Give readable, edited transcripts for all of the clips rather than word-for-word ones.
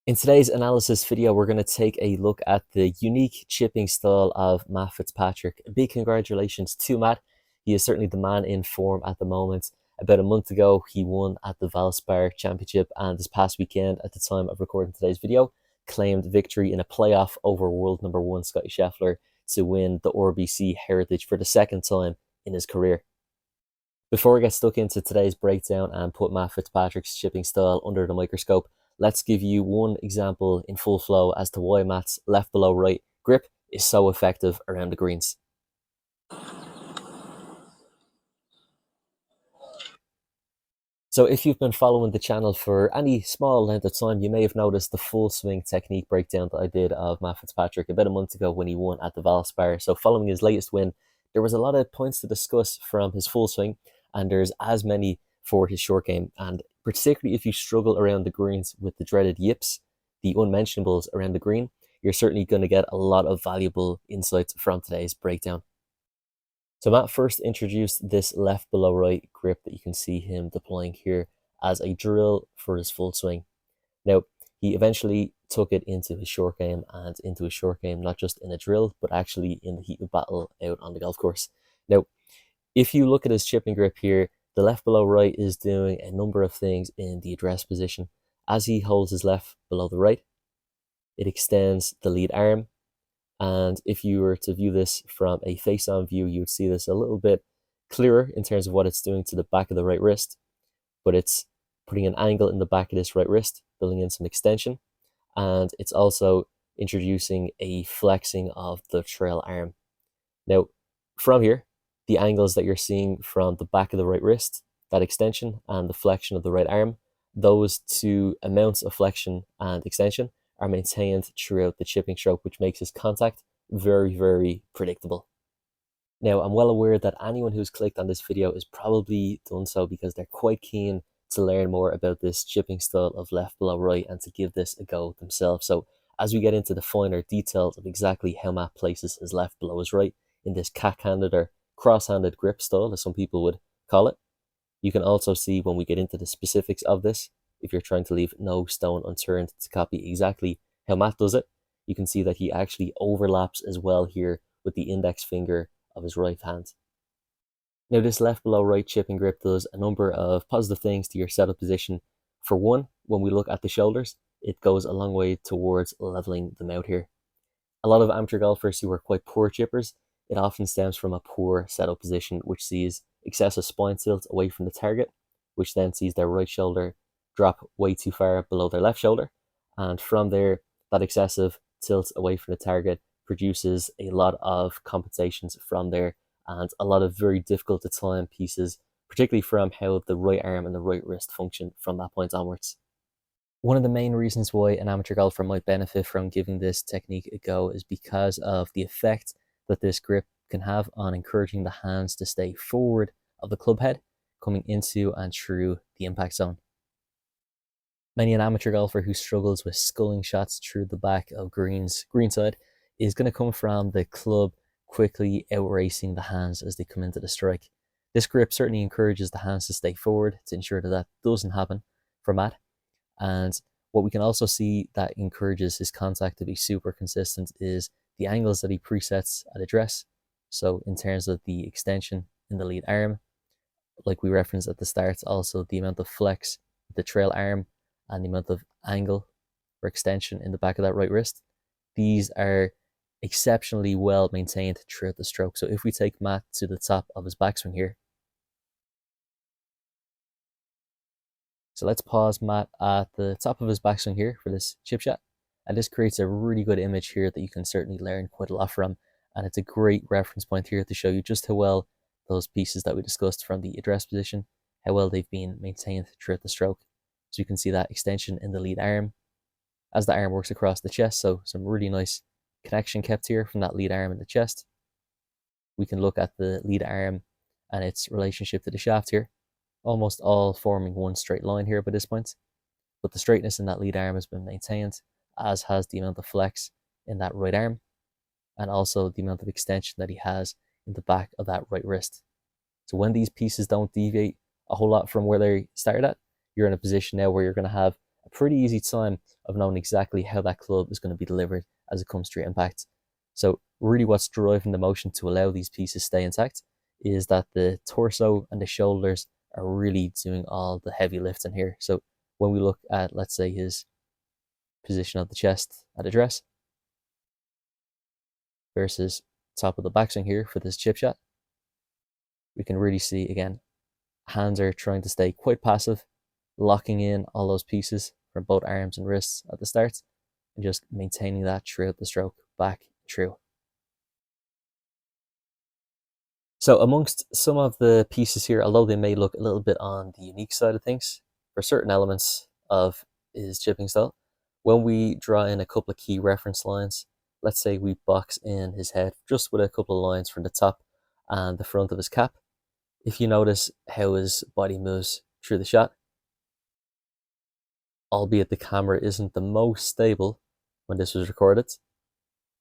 In today's analysis video, we're going to take a look at the unique chipping style of Matt Fitzpatrick. A big congratulations to Matt. He is certainly the man in form at the moment. About a month ago, he won at the Valspar Championship, and this past weekend, at the time of recording today's video, claimed victory in a playoff over world number one Scotty Scheffler to win the RBC Heritage for the second time in his career. Before we get stuck into today's breakdown and put Matt Fitzpatrick's chipping style under the microscope, let's give you one example in full flow as to why Matt's left below right grip is so effective around the greens. So if you've been following the channel for any small length of time, you may have noticed the full swing technique breakdown that I did of Matt Fitzpatrick about a month ago when he won at the Valspar. So following his latest win, there was a lot of points to discuss from his full swing, and there's as many for his short game. And particularly if you struggle around the greens with the dreaded yips, the unmentionables around the green, you're certainly going to get a lot of valuable insights from today's breakdown. So Matt first introduced this left below right grip that you can see him deploying here as a drill for his full swing. Now, he eventually took it into his short game not just in a drill, but actually in the heat of battle out on the golf course. Now, if you look at his chipping grip here, the left below right is doing a number of things in the address position. As he holds his left below the right, it extends the lead arm. And if you were to view this from a face-on view, you would see this a little bit clearer in terms of what it's doing to the back of the right wrist. But it's putting an angle in the back of this right wrist, building in some extension. And it's also introducing a flexing of the trail arm. Now, from here, the angles that you're seeing from the back of the right wrist, that extension, and the flexion of the right arm, those two amounts of flexion and extension are maintained throughout the chipping stroke, which makes his contact very, very predictable. Now, I'm well aware that anyone who's clicked on this video is probably done so because they're quite keen to learn more about this chipping style of left below right and to give this a go themselves. So as we get into the finer details of exactly how Matt places his left below his right in this cack-handed or cross-handed grip style, as some people would call it, you can also see when we get into the specifics of this, if you're trying to leave no stone unturned to copy exactly how Matt does it, you can see that he actually overlaps as well here with the index finger of his right hand. Now, this left below right chipping grip does a number of positive things to your setup position. For one, when we look at the shoulders, it goes a long way towards leveling them out here. A lot of amateur golfers who are quite poor chippers, it often stems from a poor setup position, which sees excessive spine tilt away from the target, which then sees their right shoulder drop way too far below their left shoulder. And from there, that excessive tilt away from the target produces a lot of compensations from there and a lot of very difficult to time pieces, particularly from how the right arm and the right wrist function from that point onwards. One of the main reasons why an amateur golfer might benefit from giving this technique a go is because of the effect that this grip can have on encouraging the hands to stay forward of the club head, coming into and through the impact zone. Many an amateur golfer who struggles with sculling shots through the back of greenside is going to come from the club quickly outracing the hands as they come into the strike. This grip certainly encourages the hands to stay forward to ensure that that doesn't happen for Matt. And what we can also see that encourages his contact to be super consistent is the angles that he presets at address. So in terms of the extension in the lead arm, like we referenced at the start, also the amount of flex, the trail arm, and the amount of angle or extension in the back of that right wrist, these are exceptionally well maintained throughout the stroke. So if we take Matt to the top of his backswing here, so let's pause Matt at the top of his backswing here for this chip shot. And this creates a really good image here that you can certainly learn quite a lot from. And it's a great reference point here to show you just how well those pieces that we discussed from the address position, how well they've been maintained throughout the stroke. So you can see that extension in the lead arm as the arm works across the chest. So some really nice connection kept here from that lead arm in the chest. We can look at the lead arm and its relationship to the shaft here, almost all forming one straight line here by this point. But the straightness in that lead arm has been maintained, as has the amount of flex in that right arm, and also the amount of extension that he has in the back of that right wrist. So when these pieces don't deviate a whole lot from where they started at, you're in a position now where you're going to have a pretty easy time of knowing exactly how that club is going to be delivered as it comes to your impact. So really what's driving the motion to allow these pieces stay intact is that the torso and the shoulders are really doing all the heavy lifting here. So when we look at, let's say, his position of the chest at address versus top of the backswing here for this chip shot, we can really see, again, hands are trying to stay quite passive, locking in all those pieces from both arms and wrists at the start, and just maintaining that throughout the stroke, back, through. So amongst some of the pieces here, although they may look a little bit on the unique side of things, for certain elements of his chipping style, when we draw in a couple of key reference lines, let's say we box in his head just with a couple of lines from the top and the front of his cap, if you notice how his body moves through the shot, albeit the camera isn't the most stable when this was recorded,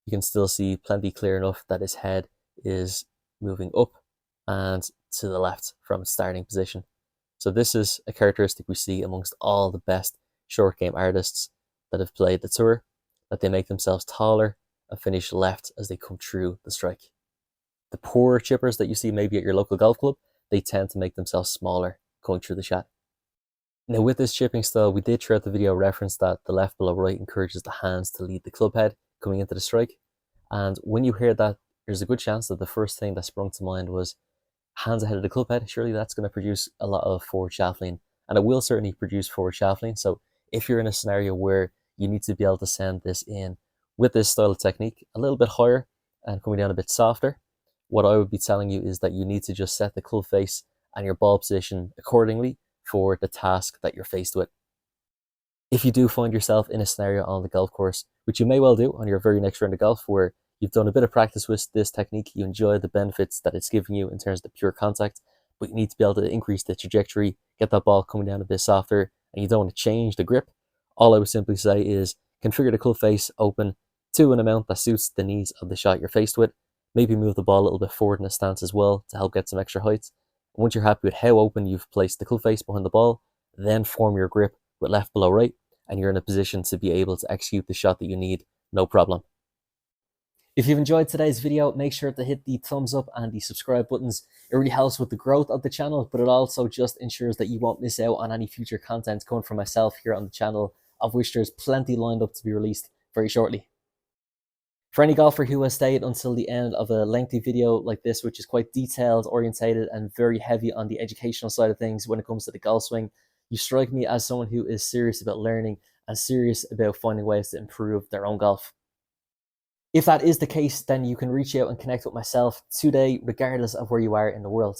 you can still see plenty clear enough that his head is moving up and to the left from its starting position. So this is a characteristic we see amongst all the best short game artists that have played the tour, that they make themselves taller and finish left as they come through the strike. The poorer chippers that you see maybe at your local golf club, they tend to make themselves smaller going through the shot. Now with this chipping style, we did throughout the video reference that the left below right encourages the hands to lead the club head coming into the strike. And when you hear that, there's a good chance that the first thing that sprung to mind was hands ahead of the club head. Surely that's going to produce a lot of forward shaft lean, and it will certainly produce forward shaft lean. So if you're in a scenario where you need to be able to send this in with this style of technique a little bit higher and coming down a bit softer, what I would be telling you is that you need to just set the club face and your ball position accordingly for the task that you're faced with. If you do find yourself in a scenario on the golf course, which you may well do on your very next round of golf, where you've done a bit of practice with this technique, you enjoy the benefits that it's giving you in terms of the pure contact, but you need to be able to increase the trajectory, get that ball coming down a bit softer, and you don't want to change the grip, all I would simply say is configure the club face open to an amount that suits the needs of the shot you're faced with. Maybe move the ball a little bit forward in a stance as well to help get some extra height. And once you're happy with how open you've placed the club face behind the ball, then form your grip with left below right, and you're in a position to be able to execute the shot that you need, no problem. If you've enjoyed today's video, make sure to hit the thumbs up and the subscribe buttons. It really helps with the growth of the channel, but it also just ensures that you won't miss out on any future content coming from myself here on the channel, of which there's plenty lined up to be released very shortly. For any golfer who has stayed until the end of a lengthy video like this, which is quite detailed, orientated, and very heavy on the educational side of things when it comes to the golf swing, you strike me as someone who is serious about learning and serious about finding ways to improve their own golf. If that is the case, then you can reach out and connect with myself today, regardless of where you are in the world.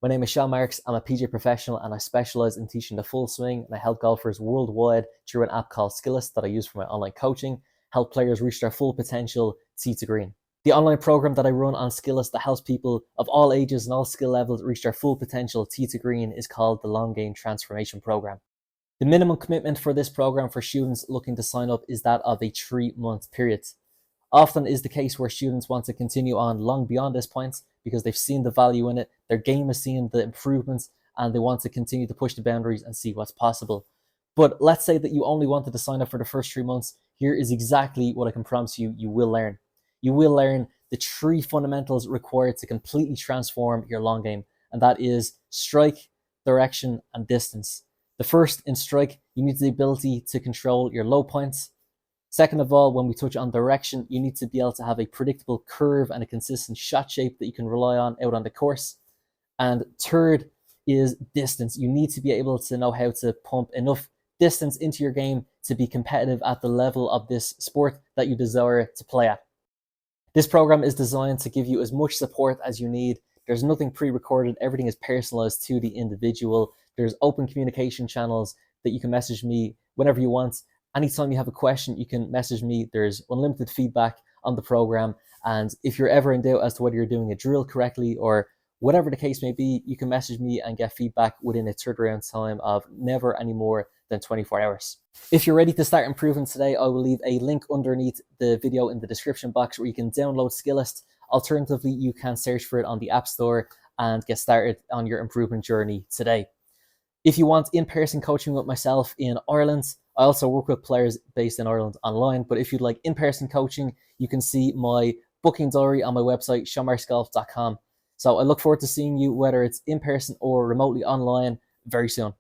My name is Seán Marks. I'm a PGA professional and I specialize in teaching the full swing, and I help golfers worldwide through an app called Skillest that I use for my online coaching, help players reach their full potential tee to green. The online program that I run on Skillest that helps people of all ages and all skill levels reach their full potential tee to green is called the Long Game Transformation Program. The minimum commitment for this program for students looking to sign up is that of a 3-month period. Often is the case where students want to continue on long beyond this point because they've seen the value in it, their game has seen the improvements, and they want to continue to push the boundaries and see what's possible. But let's say that you only wanted to sign up for the first 3 months. Here is exactly what I can promise you you will learn. You will learn the 3 fundamentals required to completely transform your long game, and that is strike, direction, and distance. The first, in strike, you need the ability to control your low points. Second of all, when we touch on direction, you need to be able to have a predictable curve and a consistent shot shape that you can rely on out on the course. And third is distance. You need to be able to know how to pump enough distance into your game to be competitive at the level of this sport that you desire to play at. This program is designed to give you as much support as you need. There's nothing pre-recorded. Everything is personalized to the individual. There's open communication channels that you can message me whenever you want. Anytime you have a question, you can message me. There's unlimited feedback on the program. And if you're ever in doubt as to whether you're doing a drill correctly or whatever the case may be, you can message me and get feedback within a turnaround time of never any more than 24 hours. If you're ready to start improving today, I will leave a link underneath the video in the description box where you can download Skillest. Alternatively, you can search for it on the App Store and get started on your improvement journey today. If you want in-person coaching with myself in Ireland, I also work with players based in Ireland online. But if you'd like in-person coaching, you can see my booking diary on my website, seanmarksgolf.com. So I look forward to seeing you, whether it's in person or remotely online, very soon.